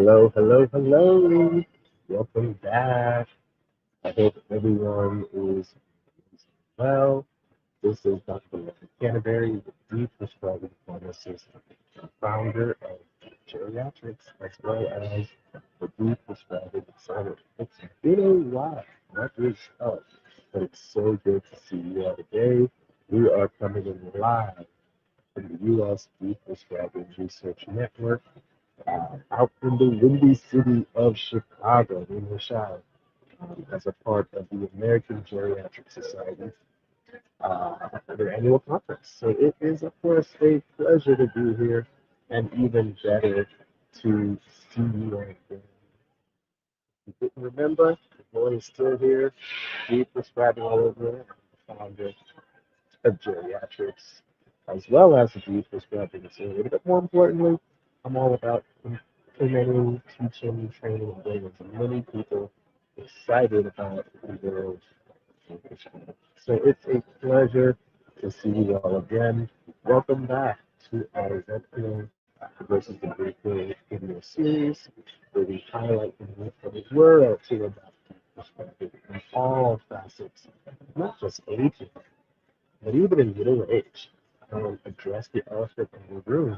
Hello, hello, hello. Welcome back. I hope everyone is well. This is Dr. Larry Canterbury, the prescribing pharmacist and founder of Geriatrics, as well as the Deprescribing Center. It's been a while, not just us, but it's so good to see you all today. We are coming in live from the US Deprescribing Research Network out in the windy city of Chicago, in the South, as a part of the American Geriatrics Society, their annual conference. So it is, of course, a pleasure to be here, and even better to see you all again. If you didn't remember, the boy is still here, be prescribing all over it, founder of geriatrics, as well as the be prescribing facility. But more importantly, I'm all about implementing, teaching, training, and bringing as many people excited about the world. So it's a pleasure to see you all again. Welcome back to our Red versus the Blue Pill video series, where we highlight the need for the world to adopt perspective in all facets, not just aging, but even in middle age. Address the elephant in the room.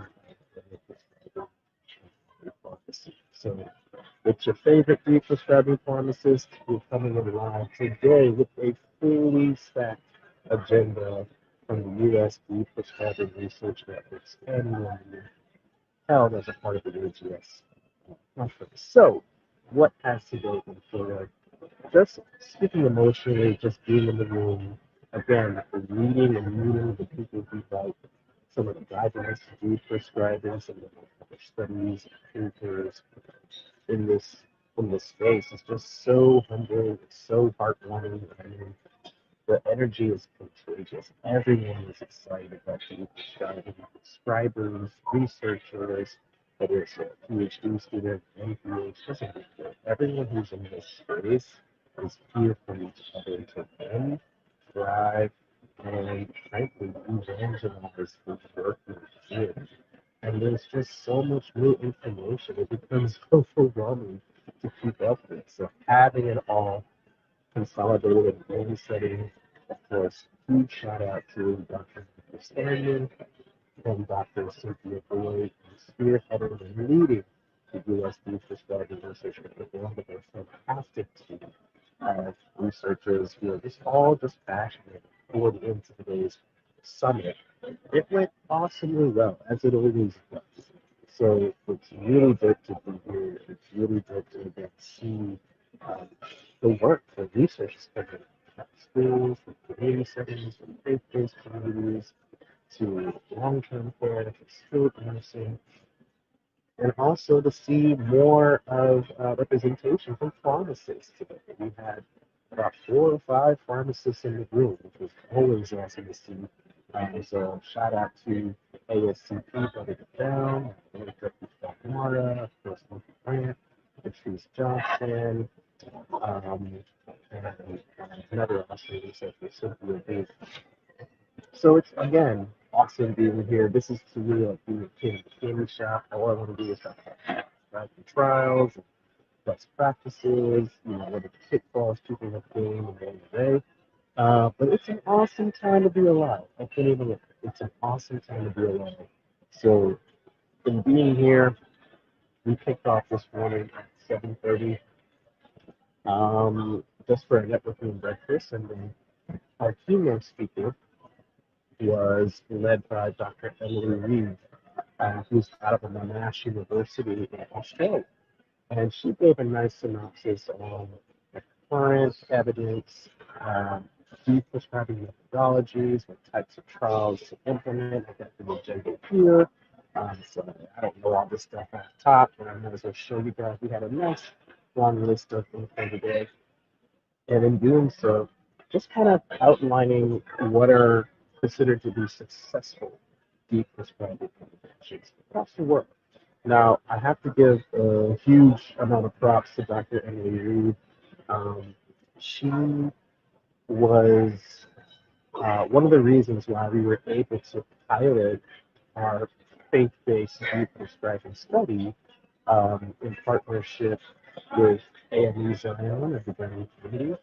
So it's your favorite prescribing pharmacist. We're coming in live today with a fully stacked agenda from the US Deprescribing Research Network's annual meeting held as a part of the AGS conference. So, what has today been for? Just speaking emotionally, just being in the room, again, reading and meeting the people who write some of the guidelines to do prescribing, some of the studies, papers in this space. It's just so humbling, it's so heartwarming. I mean, the energy is contagious. Everyone is excited about the prescribing, prescribers, researchers, whether it's a PhD student, MPH, doesn't matter. Everyone who's in this space is here for each other to win, thrive, and frankly, evangelize the work we're doing. And there's just so much new information, it becomes overwhelming to keep up with. So having it all consolidated in one setting, of course, huge shout out to Dr. Stanley and Dr. Cynthia Boyd, spearheading and leading the USD Prescribing Research Network, along with a fantastic team of researchers who are just passionate, poured into today's summit. It went awesomely well, as it always does. So it's really good to be here. It's really good to get to see um, the work that research is coming from schools, from community settings, from faith-based communities, to long-term care, to skilled nursing, and also to see more of representation from pharmacists today. We had about 4 or 5 pharmacists in the room, which was always awesome to see. So shout out to ASCP, Brother Down, Mara, of course, Luke Grant, Patrice Johnson, and another awesome researcher, Cynthia Davis. So it's again awesome being here. This is to me like being a kid in a candy shop. All I want to do is talk about driving trials, and best practices, what are the pitfalls people have gained in the day. But it's an awesome time to be alive. I can't even look. It's an awesome time to be alive. So in being here, we kicked off this morning at 7:30, just for a networking breakfast, and then our keynote speaker was led by Dr. Emily Reed, who's out of Monash University in Australia. And she gave a nice synopsis on the current evidence, deep prescribing methodologies, what types of trials to implement. I got the agenda here. So I don't know all this stuff off the top, but I might as well show you guys. We had a nice long list of things for today. And in doing so, just kind of outlining what are considered to be successful deep prescribing interventions across the world. Now, I have to give a huge amount of props to Dr. Emily Reed. She was one of the reasons why we were able to pilot our faith-based deep prescribing study in partnership with AME Zion of the Geriatrics community,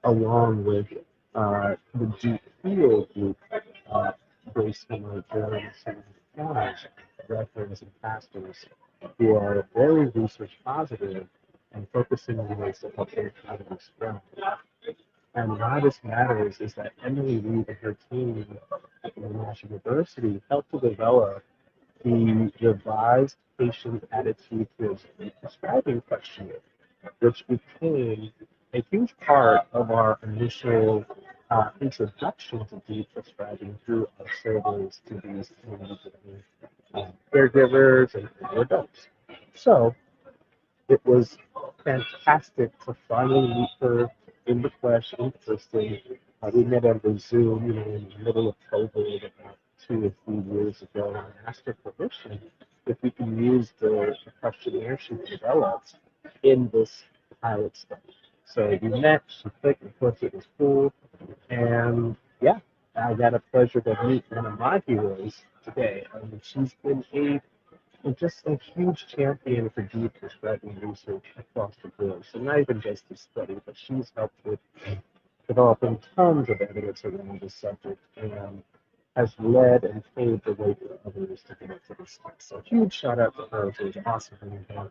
along with the Duke Field Group, based in Durham, San Antonio, referees and pastors who are very research positive and focusing on ways to help their economies grow. And why this matters is that Emily Reed and her team at the National University helped to develop the revised patient attitude to prescribing questionnaire, which became a huge part of our initial introduction to deep prescribing through our surveys to these caregivers and adults. So it was fantastic to finally meet her in the flesh, in person. We met over Zoom, in the middle of COVID about 2 or 3 years ago, and I asked her permission if we can use the questionnaire she developed in this pilot study. So we met, she clicked, of course it was cool, and yeah, I got a pleasure to meet one of my heroes today. She's been just a huge champion for deep prescribing research across the board. So not even just this study, but she's helped with developing tons of evidence around this subject and has led and paved the way for others to get into this space. So huge shout out to her. It was awesome being here.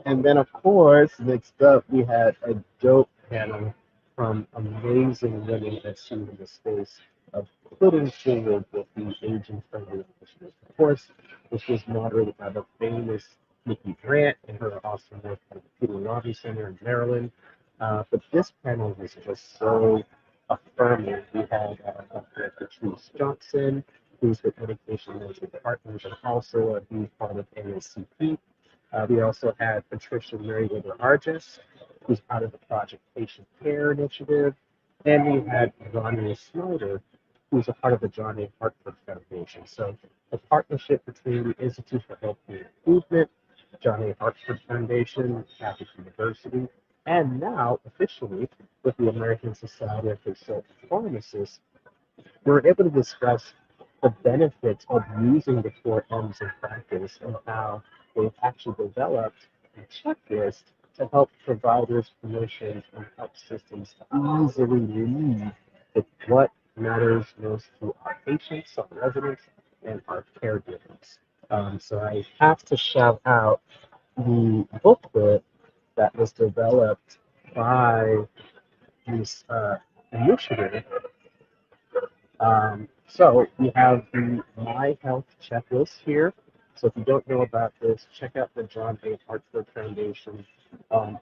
And then, of course, next up, we had a dope panel from amazing women that see in the space of putting forward with the aging-friendly initiative. Of course, this was moderated by the famous Nikki Grant and her awesome work at the Peter Lobby Center in Maryland. But this panel was just so affirming. We had Dr. Patrice Johnson, who's with Medication Management Partners and also a huge part of ASCP. We also had Patricia Merriweather Argis, who's out of the Project Patient Care Initiative. And we had Ronnie Snyder, who's a part of the John A. Hartford Foundation. So a partnership between the Institute for Healthcare Improvement, John A. Hartford Foundation, Catholic University, and now officially with the American Society of Consultant Pharmacists, we're able to discuss the benefits of using the 4Ms in practice and how they've actually developed a checklist to help providers, clinicians, and health systems easily read what matters most to our patients, our residents, and our caregivers. So I have to shout out the booklet that was developed by this initiative. So we have the My Health checklist here. So if you don't know about this, check out the John A. Hartford Foundation,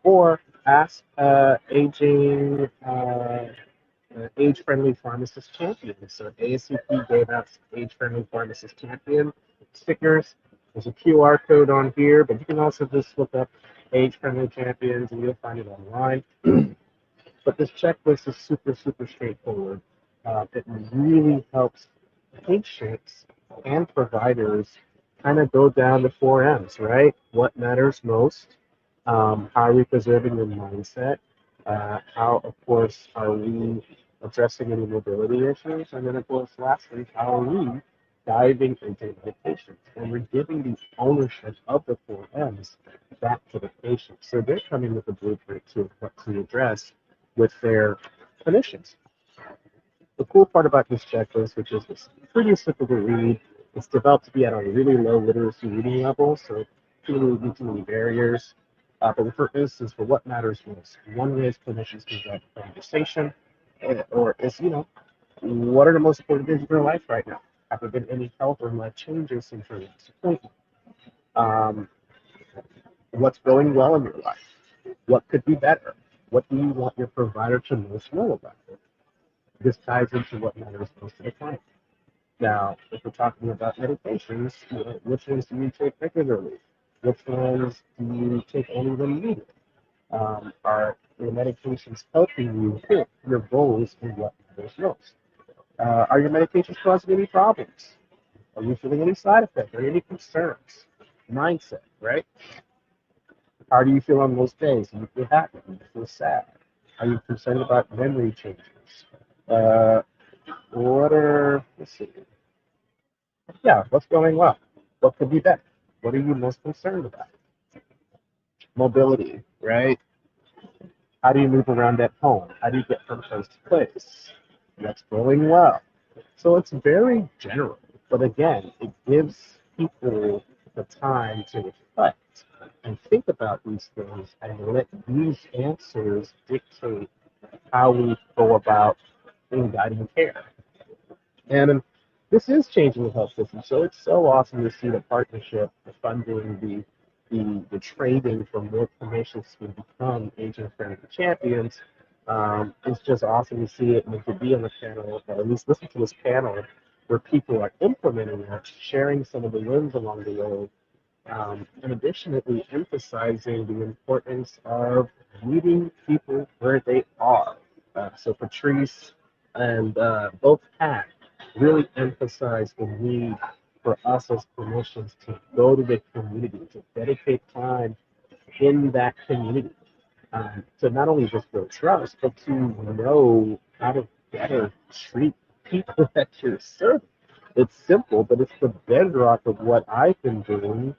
or ask age-friendly pharmacist champions. So ASCP gave out age-friendly pharmacist champion stickers. There's a QR code on here, but you can also just look up age-friendly champions and you'll find it online. But this checklist is super, super straightforward. It really helps patients and providers kind of go down the 4Ms, right? What matters most? How are we preserving the mindset? How, of course, are we addressing any mobility issues? And then, of course, lastly, how are we diving into medications? And we're giving the ownership of the 4Ms back to the patient. So they're coming with a blueprint to what to address with their clinicians. The cool part about this checklist, which is it's pretty simple to read, it's developed to be at a really low literacy reading level, so it really be too many barriers. But for instance, for what matters most, one way is clinicians can have a conversation, or is, what are the most important things in your life right now? Have there been any health or life changes since your last appointment? What's going well in your life? What could be better? What do you want your provider to most know about it? This ties into what matters most to the client. Now, if we're talking about medications, which ones do you take regularly? Which ones do you take only when needed? Are your medications helping you hit your goals and what matters most? Are your medications causing any problems? Are you feeling any side effects or any concerns? Mindset, right? How do you feel on most days? Do you feel happy? Do you feel sad? Are you concerned about memory changes? Let's see. Yeah, what's going well? What could be better? What are you most concerned about? Mobility, right? How do you move around at home? How do you get from place to place? That's going well. So it's very general, but again, it gives people the time to reflect and think about these things and let these answers dictate how we go about in guiding care. And this is changing the health system. So it's so awesome to see the partnership, the funding, the trading for more clinicians to become agent-friendly champions. It's just awesome to see it and to be on the panel, or at least listen to this panel where people are implementing that, sharing some of the wins along the way, and additionally emphasizing the importance of meeting people where they are. So Patrice and both Pat really emphasize the need for us as clinicians to go to the community, to dedicate time in that community, to not only just build trust, but to know how to better treat people that you're serving. It's simple, but it's the bedrock of what I've been doing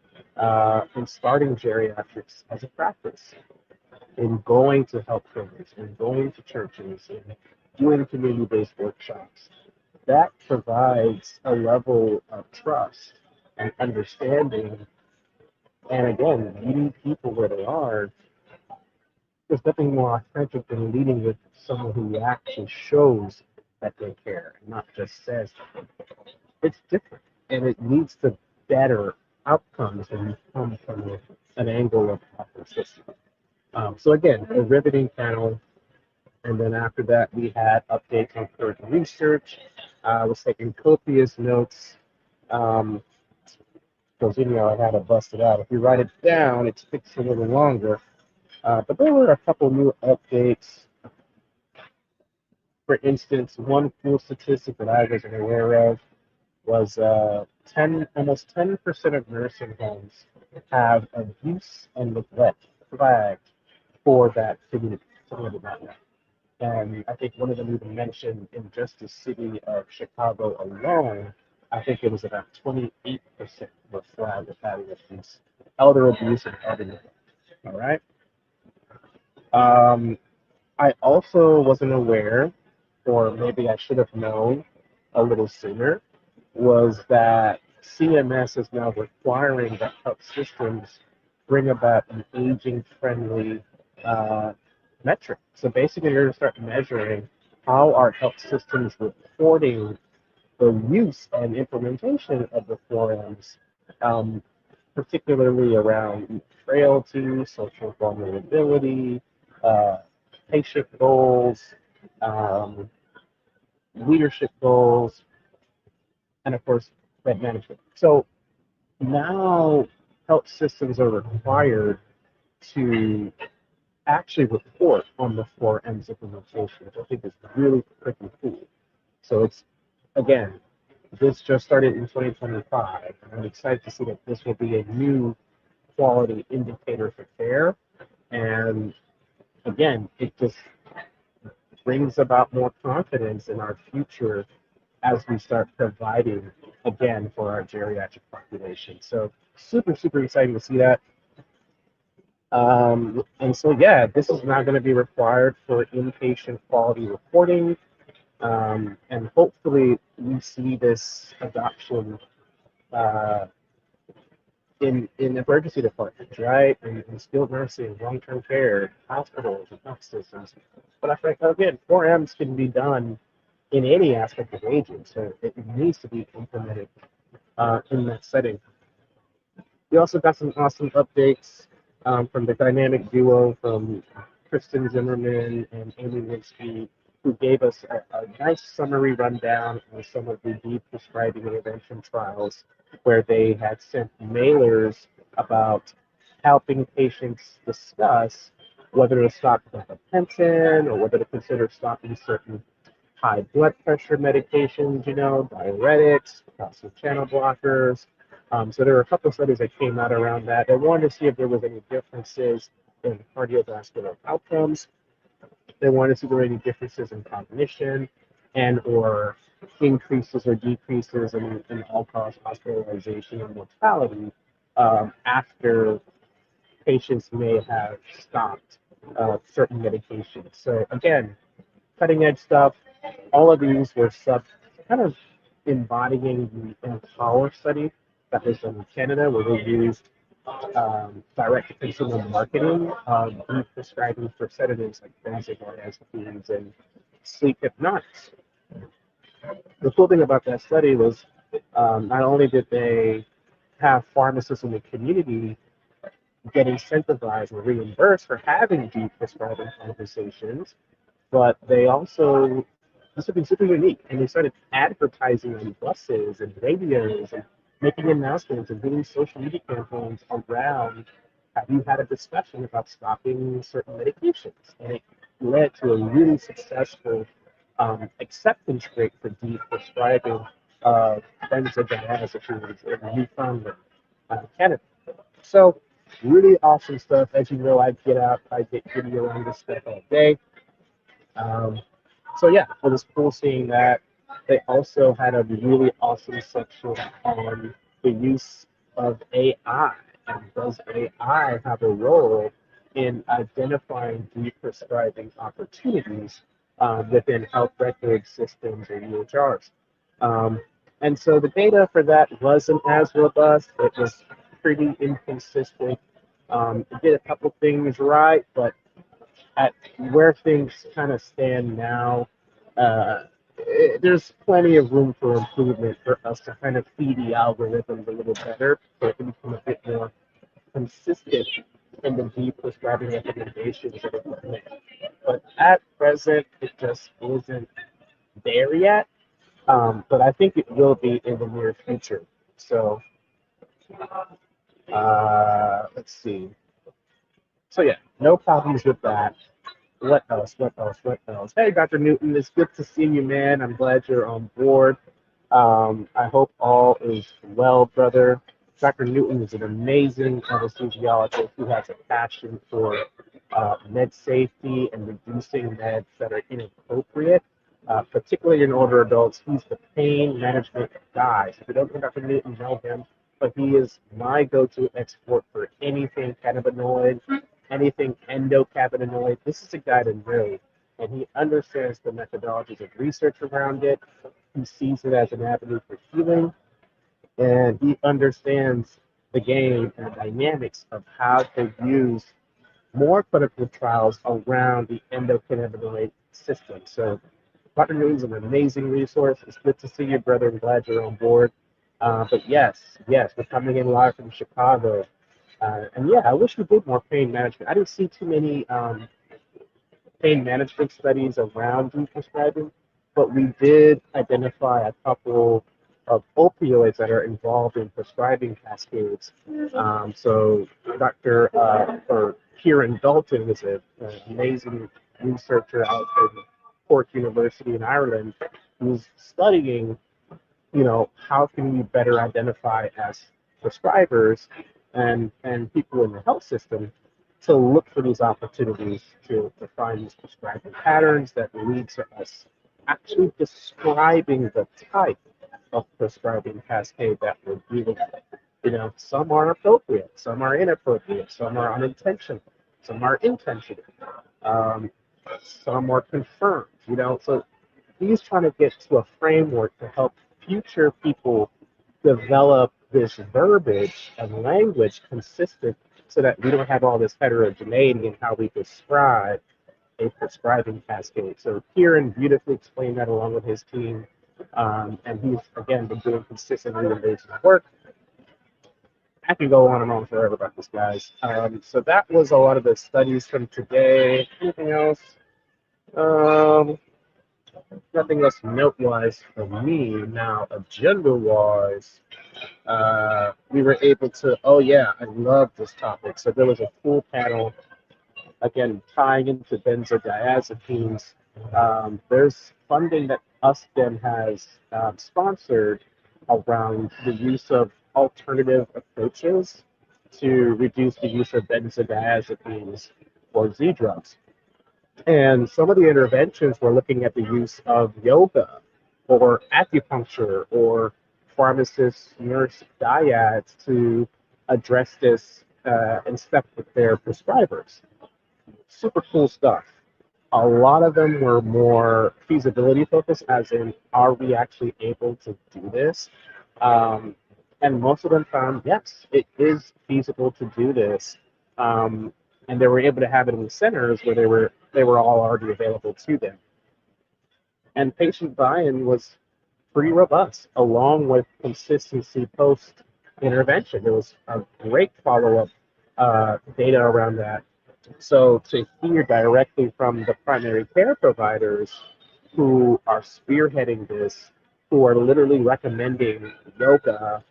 in starting geriatrics as a practice, in going to health clinics, in going to churches, and doing community-based workshops. That provides a level of trust and understanding. And again, meeting people where they are, there's nothing more authentic than leading with someone who actually shows that they care and not just says it's different. And it leads to better outcomes when you come from an angle of authenticity. So again, a riveting panel. And then after that, we had updates on current research. I was taking copious notes. Because I had to bust it out. If you write it down, it takes a little longer. But there were a couple new updates. For instance, one cool statistic that I wasn't aware of was almost 10% of nursing homes have abuse and neglect flagged for that community. Something about that. And I think one of them even mentioned in just the city of Chicago alone, I think it was about 28% were flagged as having abuse, elder abuse and elder neglect. All right. I also wasn't aware, or maybe I should have known a little sooner, was that CMS is now requiring that health systems bring about an aging-friendly metric. So basically, you're going to start measuring how our health systems reporting the use and implementation of the 4Ms, particularly around frailty, social vulnerability, uh, patient goals, um, leadership goals, and of course, bed management. So now health systems are required to actually report on the 4Ms implementation, which I think is really freaking cool. So it's, again, this just started in 2025, and I'm excited to see that this will be a new quality indicator for care. And again, it just brings about more confidence in our future as we start providing again for our geriatric population. So super, super exciting to see that. And so, yeah, this is now going to be required for inpatient quality reporting. And hopefully we see this adoption in emergency departments, right? In skilled nursing, long-term care, hospitals, and health systems. But I think, again, 4Ms can be done in any aspect of aging, so it needs to be implemented in that setting. We also got some awesome updates from the dynamic duo from Kristen Zimmerman and Amy Winsky, who gave us a nice summary rundown of some of the deprescribing intervention trials where they had sent mailers about helping patients discuss whether to stop gabapentin or whether to consider stopping certain high blood pressure medications, diuretics, calcium channel blockers. So there were a couple of studies that came out around that. They wanted to see if there was any differences in cardiovascular outcomes. They wanted to see if there were any differences in cognition and or increases or decreases in all-cause hospitalization and mortality after patients may have stopped certain medications. So again, cutting edge stuff. All of these were kind of embodying the Empower study that was done in Canada, where they used direct-to-consumer marketing of prescribing for sedatives like benzodiazepines and sleep hypnotics. The cool thing about that study was not only did they have pharmacists in the community get incentivized and reimbursed for having deep prescribing conversations, but they also, this would be super unique, and they started advertising on buses and radios and making announcements and doing social media campaigns around, have you had a discussion about stopping certain medications? And it led to a really successful acceptance rate for deep prescribing of benzodiazepines in Newfoundland, Canada. So really awesome stuff. As you know, I get video around this stuff all day. So yeah, it was cool seeing that. They also had a really awesome section on the use of AI, and does AI have a role in identifying deprescribing opportunities within health record systems or EHRs. Um, and so the data for that wasn't as robust. It was pretty inconsistent. It did a couple things right, but at where things kind of stand now, there's plenty of room for improvement for us to kind of feed the algorithms a little better so it can become a bit more consistent in the deep prescribing recommendations that it would make. But at present, it just isn't there yet. But I think it will be in the near future. So let's see. So yeah, no problems with that. What else? What else? What else? Hey, Dr. Newton, it's good to see you, man. I'm glad you're on board. I hope all is well, brother. Dr. Newton is an amazing anesthesiologist who has a passion for med safety and reducing meds that are inappropriate, particularly in older adults. He's the pain management guy. So if you don't know Dr. Newton, know him, but he is my go-to expert for anything cannabinoid, anything endocannabinoid. This is a guy to know, and he understands the methodologies of research around it. He sees it as an avenue for healing, and he understands the game and the dynamics of how to use more clinical trials around the endocannabinoid system. So Dr. Newton's an amazing resource. It's good to see you, brother. I'm glad you're on board. But yes, we're coming in live from Chicago. And yeah, I wish we did more pain management. I didn't see too many pain management studies around prescribing, but we did identify a couple of opioids that are involved in prescribing cascades. So Dr. Or Kieran Dalton is an amazing researcher out in Cork University in Ireland who's studying, how can we better identify as prescribers and people in the health system to look for these opportunities to find these prescribing patterns that lead to us actually describing the type of prescribing cascade that we're dealing with. Some are appropriate, some are inappropriate, some are unintentional, some are intentional, some are confirmed, So he's trying to get to a framework to help future people develop this verbiage and language consistent so that we don't have all this heterogeneity in how we describe a prescribing cascade. So Kieran beautifully explained that along with his team. And he's, again, been doing consistently amazing work. I can go on and on forever about this, guys. So that was a lot of the studies from today. Anything else? Nothing else note-wise for me. Now, agenda-wise, we were able to, oh yeah, I love this topic. So there was a full panel, again, tying into benzodiazepines. There's funding that USDEM has sponsored around the use of alternative approaches to reduce the use of benzodiazepines or Z drugs. And some of the interventions were looking at the use of yoga or acupuncture or pharmacist nurse dyads to address this and step with their prescribers. Super cool stuff. A lot of them were more feasibility focused, as in, are we actually able to do this? Um, and most of them found, yes, it is feasible to do this. Um, and they were able to have it in the centers where they were all already available to them. And patient buy-in was pretty robust, along with consistency post intervention. There was a great follow-up data around that. So to hear directly from the primary care providers who are spearheading this, who are literally recommending yoga,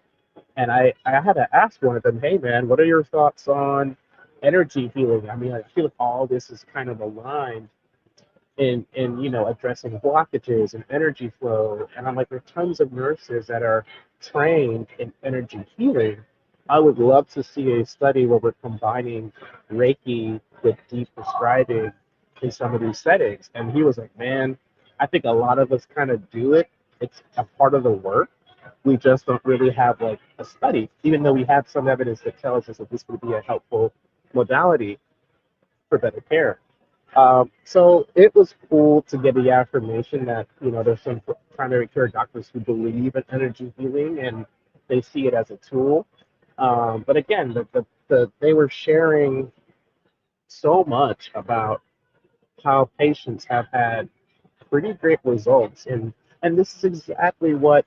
and I had to ask one of them, hey man, what are your thoughts on energy healing? I mean, I feel like all this is kind of aligned in addressing blockages and energy flow. And I'm like, there are tons of nurses that are trained in energy healing. I would love to see a study where we're combining Reiki with deep prescribing in some of these settings. And he was like, man, I think a lot of us kind of do it. It's a part of the work. We just don't really have like a study, even though we have some evidence that tells us that this would be a helpful modality for better care. So it was cool to get the affirmation that there's some primary care doctors who believe in energy healing and they see it as a tool. But again, they were sharing so much about how patients have had pretty great results, and this is exactly what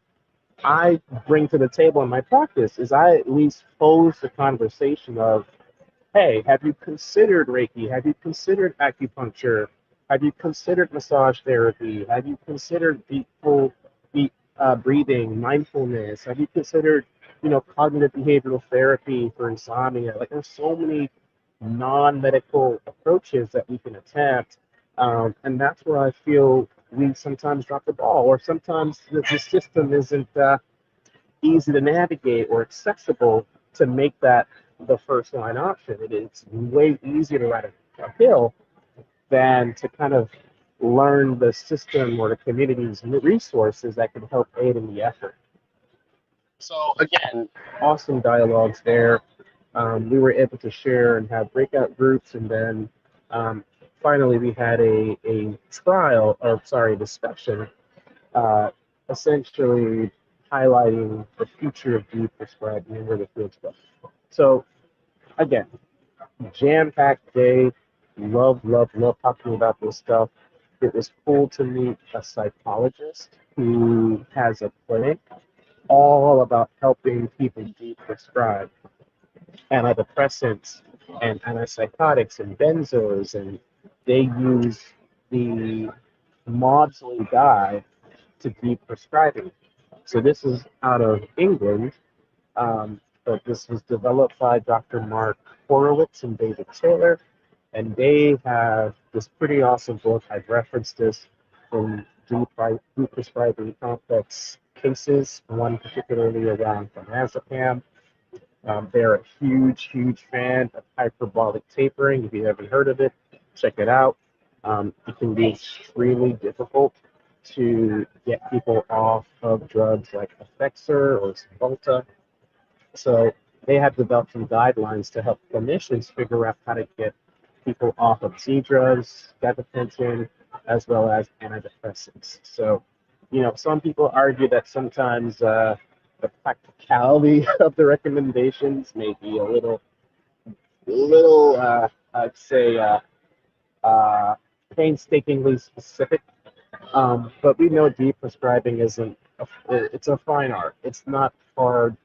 I bring to the table in my practice. Is I at least pose the conversation of, hey, have you considered Reiki? Have you considered acupuncture? Have you considered massage therapy? Have you considered deep breathing, mindfulness? Have you considered, cognitive behavioral therapy for insomnia? Like, there's so many non-medical approaches that we can attempt, and that's where I feel we sometimes drop the ball, or sometimes the system isn't easy to navigate or accessible to make that the first line option. It's way easier to ride a hill than to kind of learn the system or the community's resources that can help aid in the effort. So again, awesome dialogues there. We were able to share and have breakout groups, and then finally we had a trial, or sorry, discussion, uh, essentially highlighting the future of deep prescribing and where the field's going. So again, jam-packed day. Love, love, love talking about this stuff. It was cool to meet a psychologist who has a clinic all about helping people de-prescribe antidepressants and antipsychotics and benzos, and they use the Maudsley guide to de-prescribing. So this is out of England, but this was developed by Dr. Mark Horowitz and David Taylor, and they have this pretty awesome book. I've referenced this in deep prescribing complex cases, one particularly around clonazepam. They're a huge, huge fan of hyperbolic tapering. If you haven't heard of it, check it out. It can be extremely difficult to get people off of drugs like Effexor or Cymbalta. So they have developed some guidelines to help clinicians figure out how to get people off of Z drugs, gabapentin, as well as antidepressants. So, some people argue that sometimes the practicality of the recommendations may be a little, I'd say, painstakingly specific. But we know deep prescribing isn't. It's a fine art. It's not hard,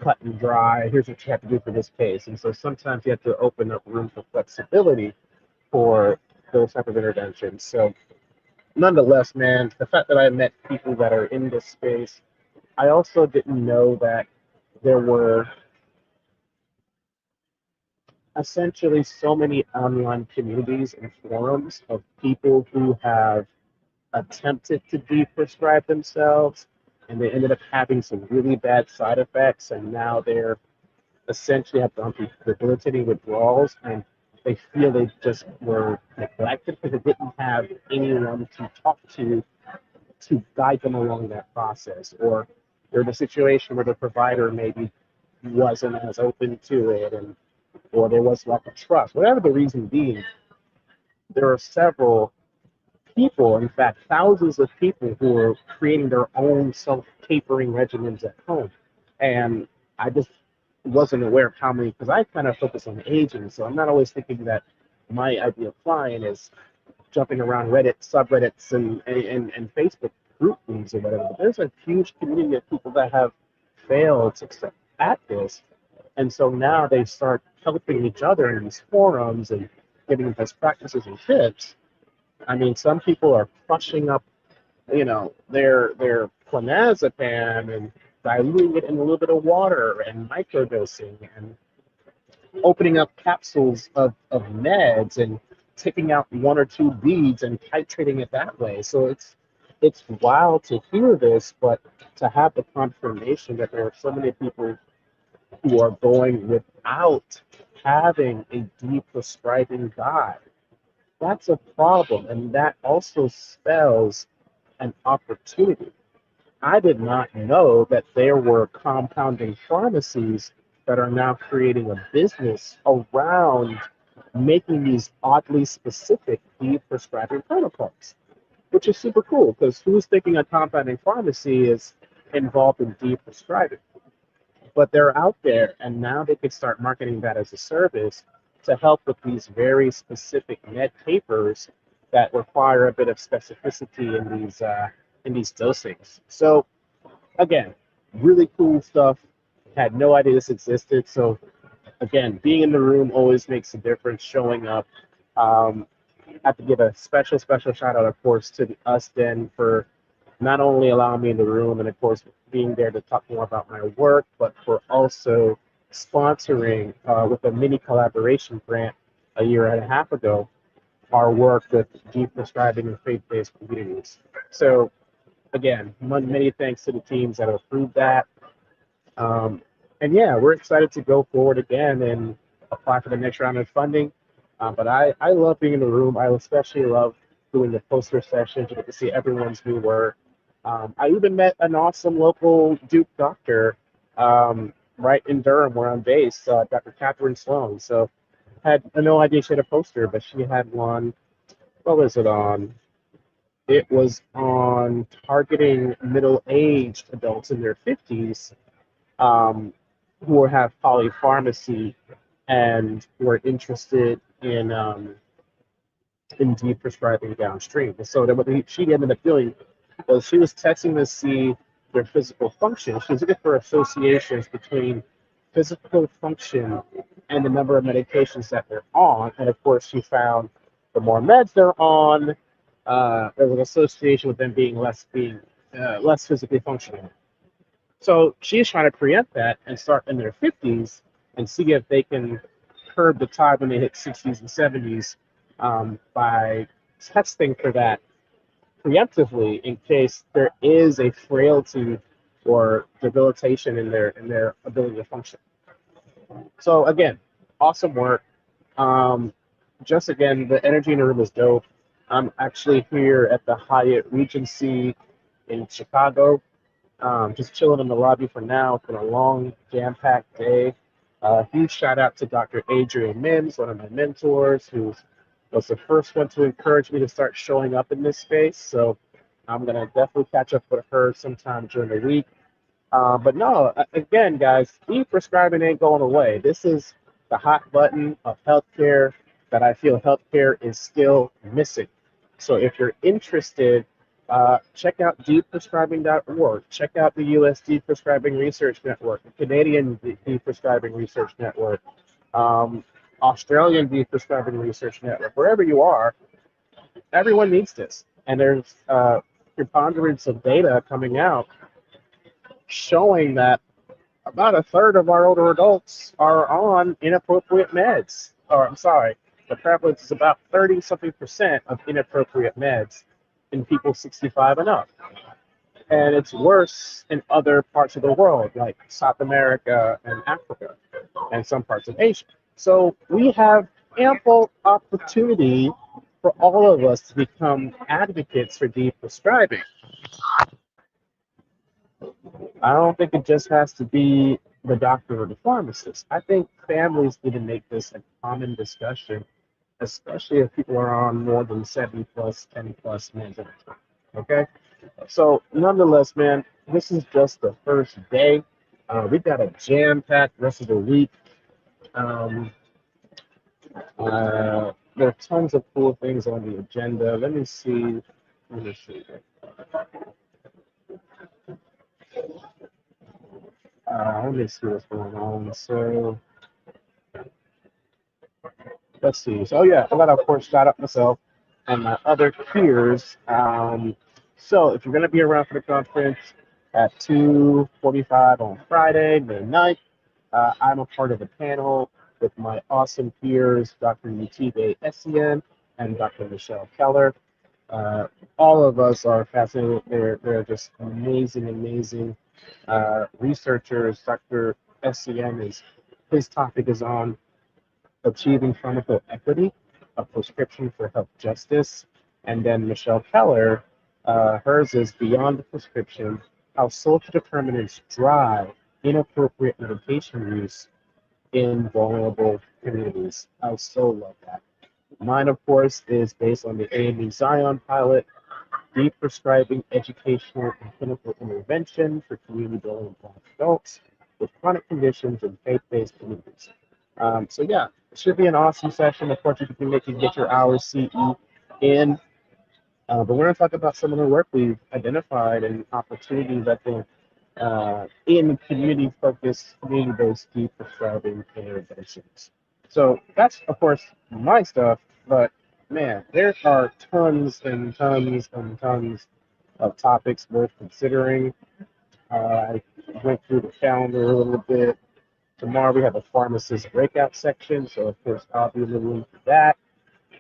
cut and dry. Here's what you have to do for this case. And so sometimes you have to open up room for flexibility for those type of interventions. So nonetheless, man, the fact that I met people that are in this space, I also didn't know that there were essentially so many online communities and forums of people who have attempted to de-prescribe themselves, and they ended up having some really bad side effects, and now they're essentially have gone through debilitating withdrawals, and they feel they just were neglected because they didn't have anyone to talk to guide them along that process, or they're in a situation where the provider maybe wasn't as open to it, and or there was lack of trust, whatever the reason being. There are several people, in fact, thousands of people who are creating their own self-tapering regimens at home. And I just wasn't aware of how many, because I kind of focus on aging, so I'm not always thinking that my ideal client is jumping around Reddit subreddits and Facebook group leads or whatever. But there's a huge community of people that have failed success at this, and so now they start helping each other in these forums and giving best practices and tips. I mean, some people are crushing up, their clonazepam and diluting it in a little bit of water and microdosing and opening up capsules of meds and taking out one or two beads and titrating it that way. So it's wild to hear this, but to have the confirmation that there are so many people who are going without having a deprescribing guide, that's a problem, and that also spells an opportunity. I did not know that there were compounding pharmacies that are now creating a business around making these oddly specific prescribing protocols, which is super cool because who's thinking a compounding pharmacy is involved in prescribing? But they're out there, and now they could start marketing that as a service to help with these very specific med papers that require a bit of specificity in these dosings. So again, really cool stuff. Had no idea this existed. So again, being in the room always makes a difference. Showing up. I have to give a special shout out, of course, to the US Den for not only allowing me in the room and, of course, being there to talk more about my work, but for also sponsoring with a mini collaboration grant a year and a half ago our work with prescribing and faith-based communities. So again, many thanks to the teams that have approved that. And yeah, we're excited to go forward again and apply for the next round of funding. But I love being in the room. I especially love doing the poster sessions. You get to see everyone's new work. I even met an awesome local Duke doctor right in Durham where I'm based, Dr. Catherine Sloan. So had no idea she had a poster, but she had one. What was it on? It was on targeting middle-aged adults in their 50s who have polypharmacy and were interested in prescribing downstream. And so what she ended up doing was she was testing to see their physical function. She was looking for associations between physical function and the number of medications that they're on. And of course, she found the more meds they're on, there's an association with them being less physically functional. So she's trying to preempt that and start in their 50s and see if they can curb the tide when they hit 60s and 70s by testing for that preemptively in case there is a frailty or debilitation in their ability to function. So again, awesome work. Just again, the energy in the room is dope. I'm actually here at the Hyatt Regency in Chicago, just chilling in the lobby for now. It's been a long, jam-packed day. Huge shout out to Dr. Adrienne Mims, one of my mentors, who was the first one to encourage me to start showing up in this space. So I'm going to definitely catch up with her sometime during the week. But no, again, guys, prescribing ain't going away. This is the hot button of healthcare that I feel healthcare is still missing. So if you're interested, check out deprescribing.org. Check out the US Deprescribing Research Network, the Canadian Deprescribing Research Network, Australian Deprescribing Research Network. Wherever you are, everyone needs this. And there's preponderance of data coming out showing that about a third of our older adults are on inappropriate meds. Or I'm sorry, the prevalence is about 30-something% of inappropriate meds in people 65 and up. And it's worse in other parts of the world, like South America and Africa and some parts of Asia. So we have ample opportunity for all of us to become advocates for deprescribing. I don't think it just has to be the doctor or the pharmacist. I think families need to make this a common discussion, especially if people are on more than 70 plus, 10 plus meds at a time. Okay? So, nonetheless, man, this is just the first day. We've got a jam packed rest of the week. Um, there are tons of cool things on the agenda. Let me see. Let me see. Let me see what's going on. So, let's see. So, yeah, I got to, of course, shout out myself and my other peers. So, if you're going to be around for the conference at 2:45 on Friday, May 9th, I'm a part of a panel with my awesome peers, Dr. Yutibe Essien and Dr. Michelle Keller. Uh, all of us are fascinated. They're just amazing, amazing researchers. Dr. Essien his topic is on achieving pharmacoequity, a prescription for health justice. And then Michelle Keller, hers is beyond the prescription, how social determinants drive inappropriate medication use in vulnerable communities. I so love that. Mine, of course, is based on the AME Zion pilot, deep prescribing educational and clinical intervention for community building Black adults with chronic conditions in faith-based communities. So yeah, it should be an awesome session. Of course, you can get your hours CE in, but we're going to talk about some of the work we've identified and opportunities I think in community-focused, community-based deep prescribing interventions. So that's, of course, my stuff, but man, there are tons and tons and tons of topics worth considering. I went through the calendar a little bit. Tomorrow we have a pharmacist breakout section, so of course I'll be in the room for that.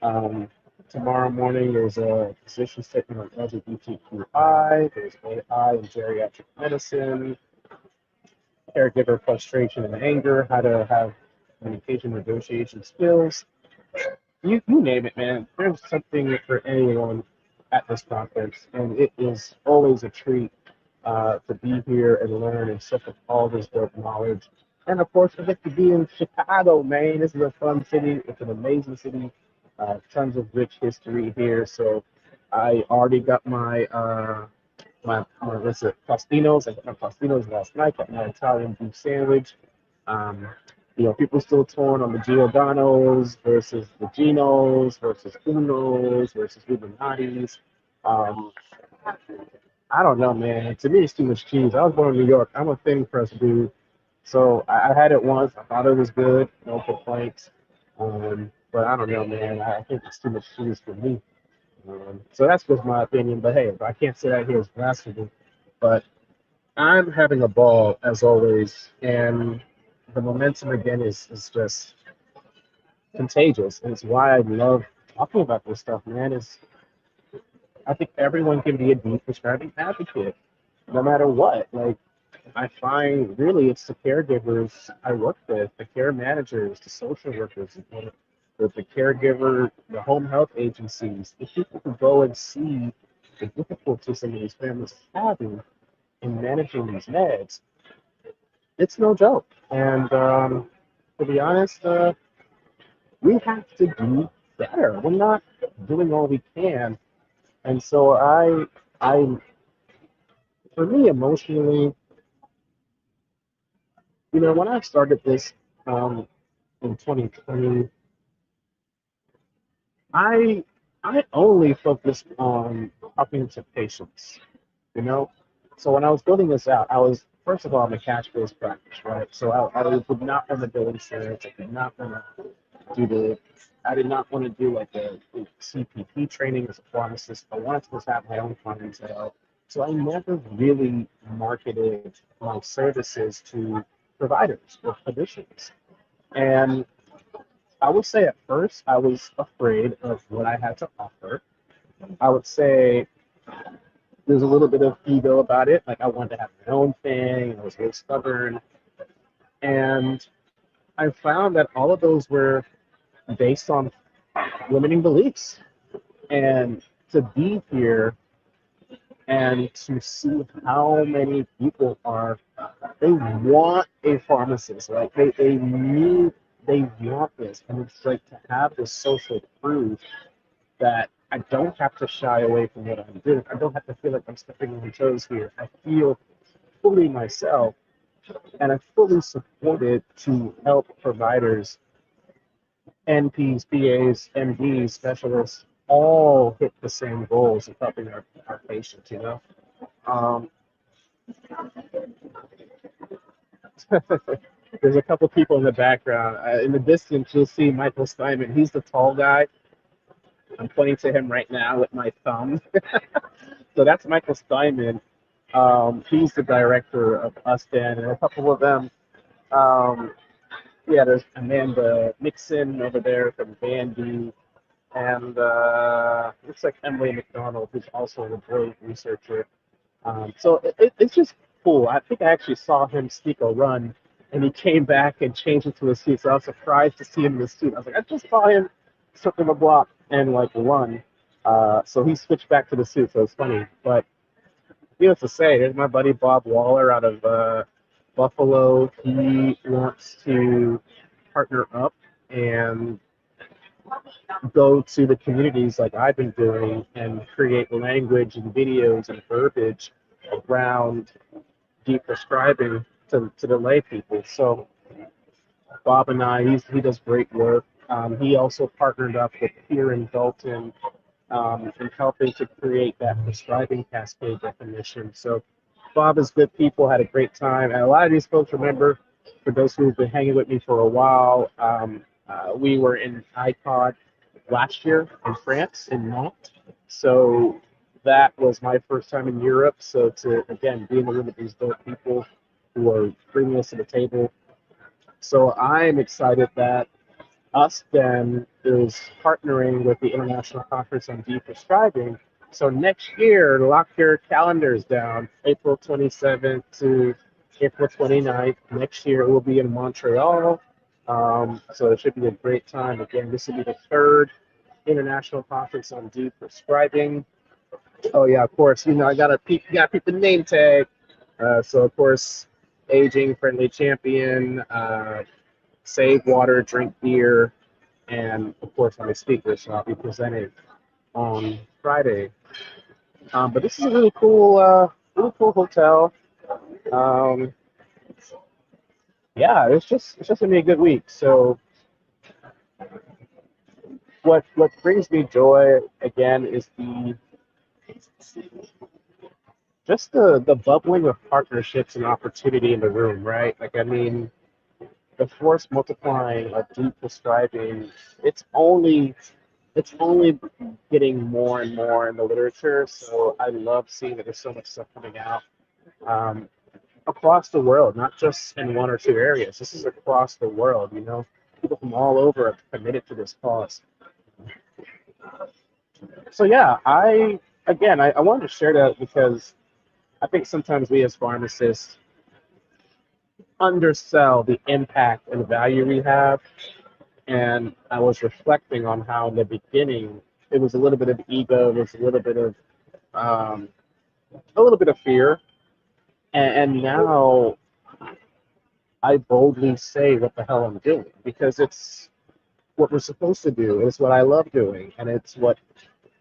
Um, Tomorrow morning there's a position statement on LGBTQI, there's AI and geriatric medicine, caregiver frustration and anger, how to have communication negotiation skills. You name it, man. There's something for anyone at this conference, and it is always a treat to be here and learn and soak up all this dope knowledge. And of course, I get to be in Chicago, man. This is a fun city. It's an amazing city. Tons of rich history here. So I already got my what's it, Tostinos. I got my Tostinos last night. Got my Italian beef sandwich. Um, people still torn on the Giordano's versus the Ginos versus Unos versus Illuminati's. Um, I don't know, man. To me, it's too much cheese. I was born in New York. I'm a thin crust dude. So I had it once. I thought it was good. No complaints. But I don't know, man. I think it's too much cheese for me. So that's just my opinion. But hey, I can't say that here as blasphemy. But I'm having a ball as always, and the momentum again is just contagious, and it's why I love talking about this stuff, man. Is I think everyone can be a deep prescribing advocate, no matter what. Like I find really it's the caregivers I work with, the care managers, the social workers, the caregiver, the home health agencies, the people who go and see the difficulties some of these families are having in managing these meds. It's no joke. And to be honest, we have to do better. We're not doing all we can. And so for me, emotionally, when I started this in 2020, I I only focused on talking to patients, you know. So when I was building this out, I was first of all I'm a cash-based practice, right? So I would not want to bill insurance. I did not want to do I did not want to do like a CPP training as a pharmacist. I wanted to just have my own clientele. So I never really marketed my services to providers or clinicians. And I would say at first I was afraid of what I had to offer. I would say there's a little bit of ego about it. Like I wanted to have my own thing. I was very stubborn. And I found that all of those were based on limiting beliefs. And to be here and to see how many people are They want a pharmacist, right? They want this. And it's like to have this social proof that I don't have to shy away from what I'm doing. I don't have to feel like I'm stepping on toes here. I feel fully myself, and I'm fully supported to help providers, NPs, PAs, MDs, specialists, all hit the same goals of helping our patients, you know? Um, there's a couple people in the background. In the distance, you'll see Michael Steinman. He's the tall guy. I'm pointing to him right now with my thumb. So that's Michael Steinman. He's the director of USDN, and a couple of them. Um, yeah, there's Amanda Nixon over there from Bandy, and looks like Emily McDonald, who's also a great researcher. So it's just cool. I think I actually saw him sneak a run, and he came back and changed into a suit. So I was surprised to see him in the suit. I was like, I just saw him slip in the block and like run. So he switched back to the suit. So it's funny. But needless to say, there's my buddy Bob Waller out of Buffalo. He wants to partner up and go to the communities like I've been doing and create language and videos and verbiage around deprescribing to the lay people. So Bob and he does great work. He also partnered up with Kieran Dalton in helping to create that prescribing cascade definition. So Bob is good people, had a great time. And a lot of these folks remember, for those who've been hanging with me for a while, we were in ICOD last year in France, in Nantes. So that was my first time in Europe. So to, again, be in the room with these dope people who are bringing us to the table. So I'm excited that us then is partnering with the International Conference on Deprescribing. So next year, lock your calendars down, April 27th to April 29th. Next year, it will be in Montreal. So it should be a great time. Again, this will be the third International Conference on Deprescribing. Oh yeah, of course. You know, I gotta peep the name tag. So of course, aging friendly champion, save water, drink beer, and of course I'm a speaker, so I'll be presenting on Friday. But this is a really cool hotel. Um, yeah, it's just gonna be a good week. So what brings me joy again is the bubbling of partnerships and opportunity in the room, right? Like I mean, the force multiplying of deprescribing, it's only getting more and more in the literature. So I love seeing that there's so much stuff coming out um, across the world, not just in one or two areas. This is across the world, you know. People from all over have committed to this cause. So yeah, I wanted to share that because I think sometimes we as pharmacists undersell the impact and value we have. And I was reflecting on how in the beginning it was a little bit of ego, it was um, a little bit of fear, and now I boldly say what the hell I'm doing because it's what we're supposed to do. It's what I love doing, and it's what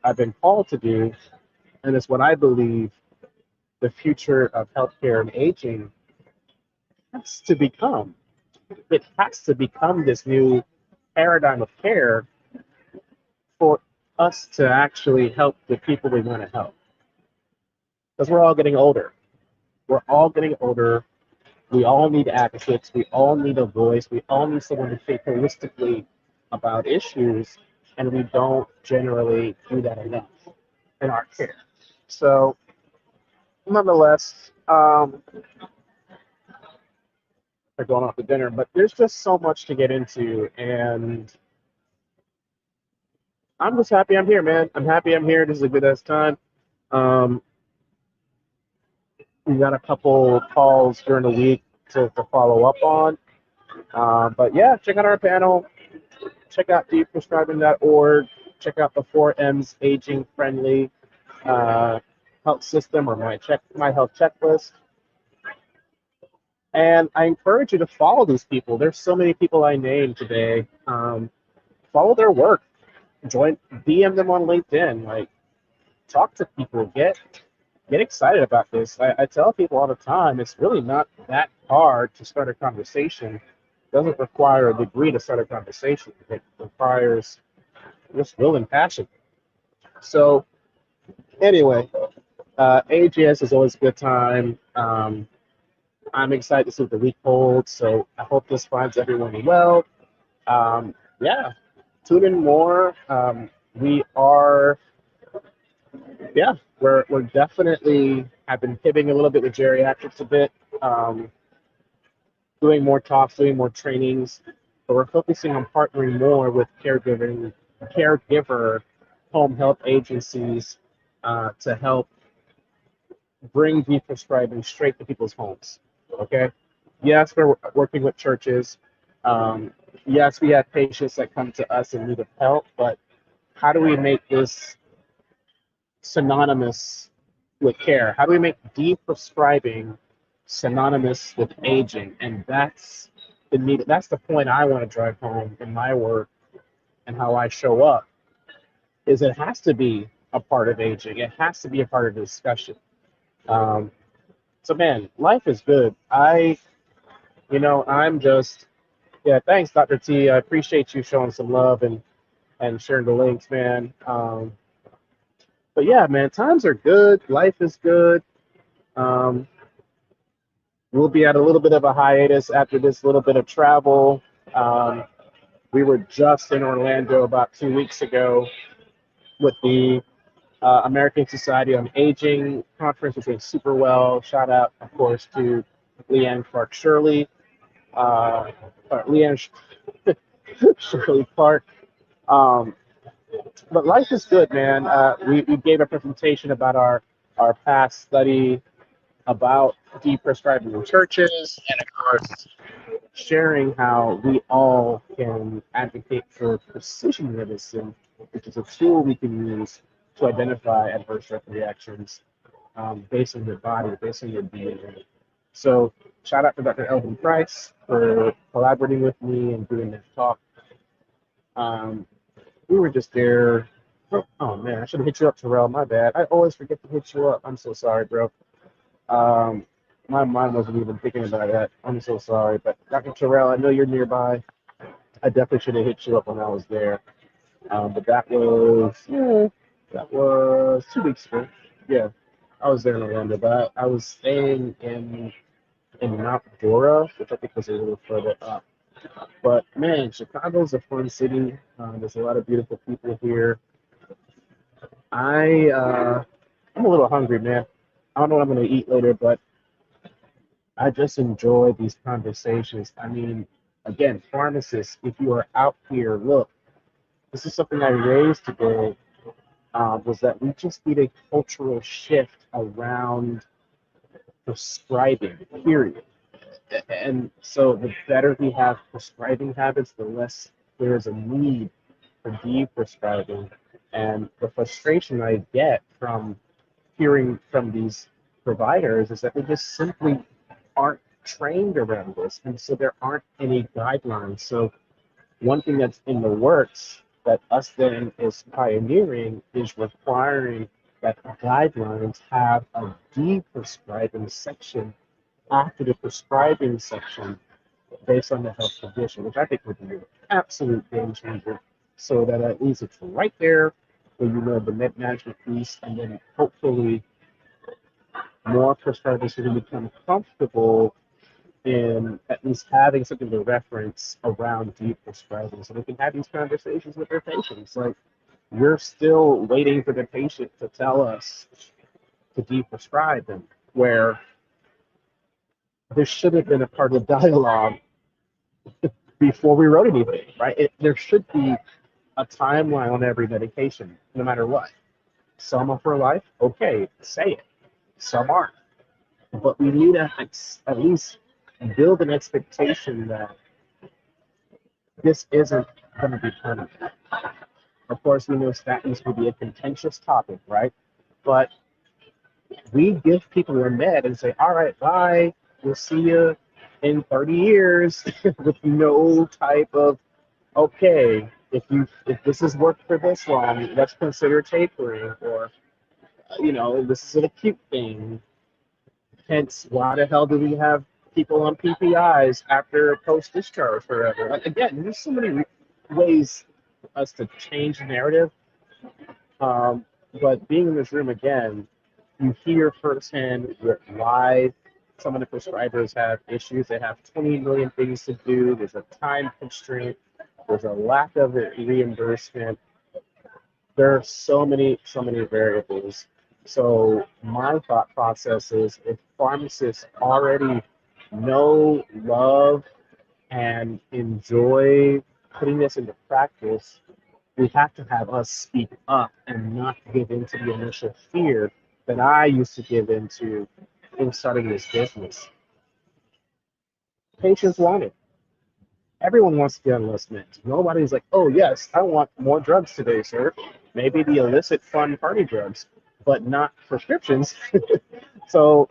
I've been called to do, and it's what I believe the future of healthcare and aging has to become. It has to become this new paradigm of care for us to actually help the people we want to help. Because we're all getting older. We're all getting older. We all need advocates. We all need a voice. We all need someone to think holistically about issues, and we don't generally do that enough in our care. So, nonetheless, they're going off to dinner, but there's just so much to get into, and I'm just happy I'm here, man. I'm happy I'm here. This is a good ass time. Um, we got a couple calls during the week to follow up on. But yeah, check out our panel. Check out deprescribing.org. Check out the 4M's aging friendly health system or my health checklist. And I encourage you to follow these people. There's so many people I named today. Follow their work. Join, DM them on LinkedIn. Like, talk to people. Get excited about this. I tell people all the time, it's really not that hard to start a conversation. It doesn't require a degree to start a conversation. It requires just will and passion. So anyway, AGS is always a good time. I'm excited to see what the week holds. So I hope this finds everyone well. Yeah, tune in more. We are, yeah, we're definitely have been pivoting a little bit with geriatrics a bit, doing more talks, doing more trainings, but we're focusing on partnering more with caregiver home health agencies to help bring deprescribing straight to people's homes. Okay. Yes, we're working with churches. Um, yes, we have patients that come to us in need of help, but how do we make this synonymous with care? How do we make deprescribing synonymous with aging? And that's the need. That's the point I want to drive home in my work and how I show up. Is it has to be a part of aging. It has to be a part of the discussion. Um, so man, life is good. I'm just, yeah. Thanks, Dr. T. I appreciate you showing some love and sharing the links, man. But yeah, man, times are good. Life is good. Um, we'll be at a little bit of a hiatus after this little bit of travel. Um, we were just in Orlando about 2 weeks ago with the American Society on Aging conference, which went super well. Shout out, of course, to Leanne Clark Shirley, Leanne Shirley Clark. Um, but life is good, man. We gave a presentation about our past study about deprescribing in churches, and of course, sharing how we all can advocate for precision medicine, which is a tool we can use to identify adverse drug reactions based on your body, based on your DNA. So, shout out to Dr. Elvin Price for collaborating with me and doing this talk. Um, we were just there. Oh man, I should have hit you up, Terrell. My bad. I always forget to hit you up. I'm so sorry, bro. Um, my mind wasn't even thinking about that. I'm so sorry. But Dr. Terrell, I know you're nearby. I definitely should have hit you up when I was there. But that was 2 weeks ago. Yeah, I was there in Orlando, but I was staying in Mount Dora, which I think was a little further up. But man, Chicago's a fun city. There's a lot of beautiful people here. I'm a little hungry, man. I don't know what I'm gonna eat later, but I just enjoy these conversations. I mean, again, pharmacists, if you are out here, look, this is something I raised today. Was that we just need a cultural shift around prescribing, period. And so the better we have prescribing habits, the less there is a need for de-prescribing. And the frustration I get from hearing from these providers is that they just simply aren't trained around this. And so there aren't any guidelines. So one thing that's in the works that us then is pioneering is requiring that guidelines have a de-prescribing section after the prescribing section based on the health condition, which I think would be an absolute game changer, so that at least it's right there where you know the med management piece, and then hopefully more prescribers are going to become comfortable in at least having something to reference around deep prescribing, so they can have these conversations with their patients. Like, we're still waiting for the patient to tell us to de-prescribe them, where this should have been a part of the dialogue before we wrote anything, right? There should be a timeline on every medication, no matter what. Some are for life, okay, say it. Some aren't. But we need to at least build an expectation that this isn't going to be permanent. Of course, we know statins will be a contentious topic, right? But we give people their med and say, all right, bye, we'll see you. in 30 years with no type of, okay, if this has worked for this long, let's consider tapering, or this is an acute thing. Hence, why the hell do we have people on PPIs after post discharge forever? Like, again, there's so many ways for us to change the narrative. But being in this room again, you hear firsthand why some of the prescribers have issues. They have 20 million things to do. There's a time constraint. There's a lack of reimbursement. There are so many variables. So my thought process is, if pharmacists already know, love, and enjoy putting this into practice, we have to have us speak up and not give into the initial fear that I used to give into in starting this business. Patients want it. Everyone wants to get on less meds. Nobody's like, oh yes, I want more drugs today, sir. Maybe the illicit fun party drugs, but not prescriptions. So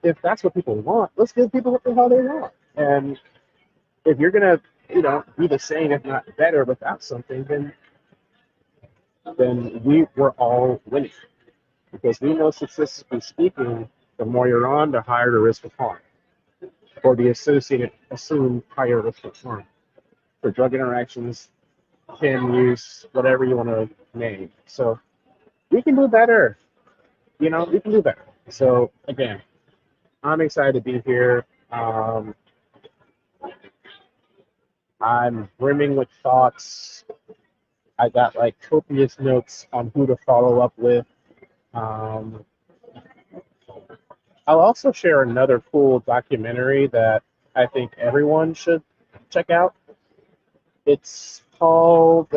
if that's what people want, let's give people what the hell they want. And if you're gonna, be the same, if not better, without something, then we're all winning. Because we know, statistically speaking, the more you're on, the higher the risk of harm, or the associated assumed higher risk of harm for drug interactions, PIN use, whatever you want to name. So we can do better. We can do better. So again, I'm excited to be here. I'm brimming with thoughts. I got like copious notes on who to follow up with. I'll also share another cool documentary that I think everyone should check out. It's called,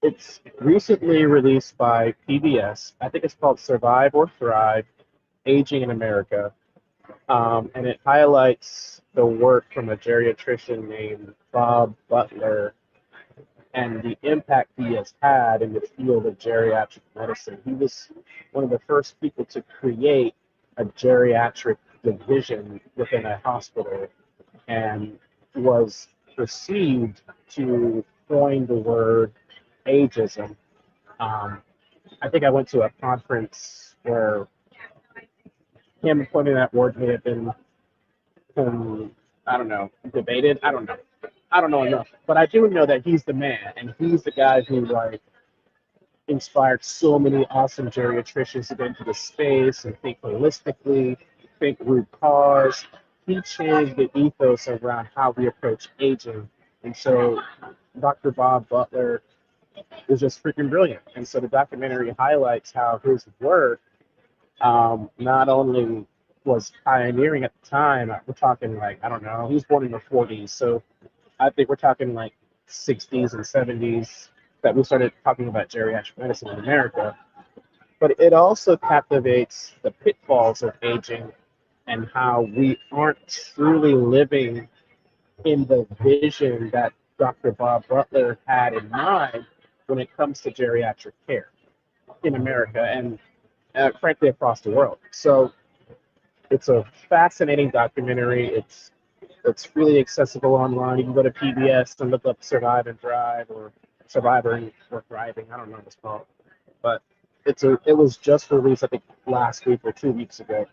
it's recently released by PBS. I think it's called Survive or Thrive, Aging in America. And it highlights the work from a geriatrician named Bob Butler and the impact he has had in the field of geriatric medicine. He was one of the first people to create a geriatric division within a hospital, and was perceived to coin the word ageism. I think I went to a conference where him coining that word may have been, I don't know, debated. I don't know enough, but I do know that he's the man, and he's the guy who inspired so many awesome geriatricians to get into the space and think holistically, think root cause. He changed the ethos around how we approach aging, and so Dr. Bob Butler is just freaking brilliant. And so the documentary highlights how his work not only was pioneering at the time. We're talking I don't know, he was born in the 40s, so I think we're talking 60s and 70s that we started talking about geriatric medicine in America. But it also captivates the pitfalls of aging and how we aren't truly living in the vision that Dr. Bob Butler had in mind when it comes to geriatric care in America and frankly across the world. So it's a fascinating documentary. It's really accessible online. You can go to PBS and look up Survive and Thrive, or Survivor or Thriving. I don't know what it's called, but it was just released, I think, last week or 2 weeks ago.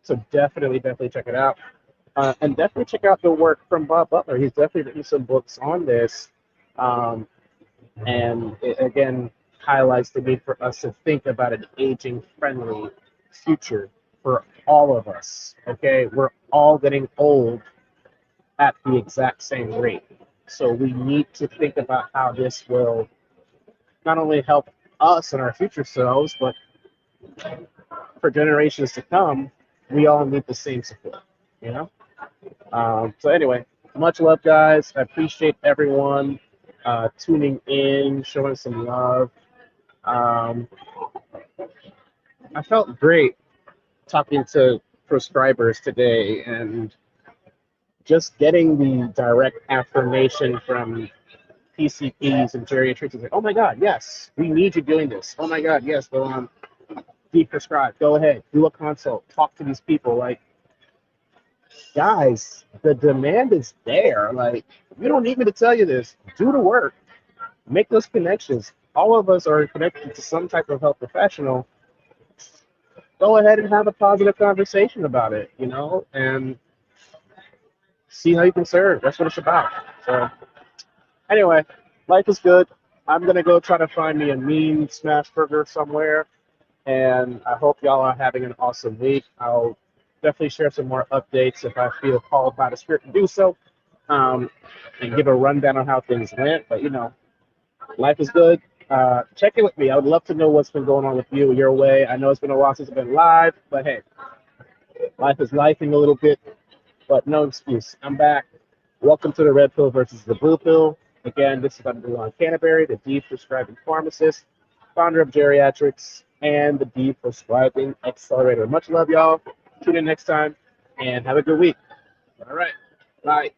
So definitely check it out, and definitely check out the work from Bob Butler. He's definitely written some books on this, and it again highlights the need for us to think about an aging-friendly future for all of us. Okay, we're all getting old at the exact same rate. So we need to think about how this will not only help us and our future selves, but for generations to come, we all need the same support, So anyway, much love, guys. I appreciate everyone tuning in, showing some love. I felt great talking to prescribers today and just getting the direct affirmation from PCPs and geriatricians, like, oh my God, yes, we need you doing this. Oh my God, yes, go on, deprescribe, go ahead, do a consult, talk to these people. guys, the demand is there. Like, you don't need me to tell you this. Do the work. Make those connections. All of us are connected to some type of health professional. Go ahead and have a positive conversation about it, and see how you can serve. That's what it's about. So, anyway, life is good. I'm going to go try to find me a mean smash burger somewhere. And I hope y'all are having an awesome week. I'll definitely share some more updates if I feel called by the spirit to do so, and give a rundown on how things went. But, life is good. Check in with me. I would love to know what's been going on with you, your way. I know it's been a while since I've been live, but hey, life is lifing a little bit, but no excuse. I'm back. Welcome to the Red Pill versus the Blue Pill. Again, this is Dr. Canterbury, the Deprescribing Pharmacist, founder of GeriatRx, and the Deprescribing Accelerator. Much love, y'all. Tune in next time, and have a good week. All right. Bye.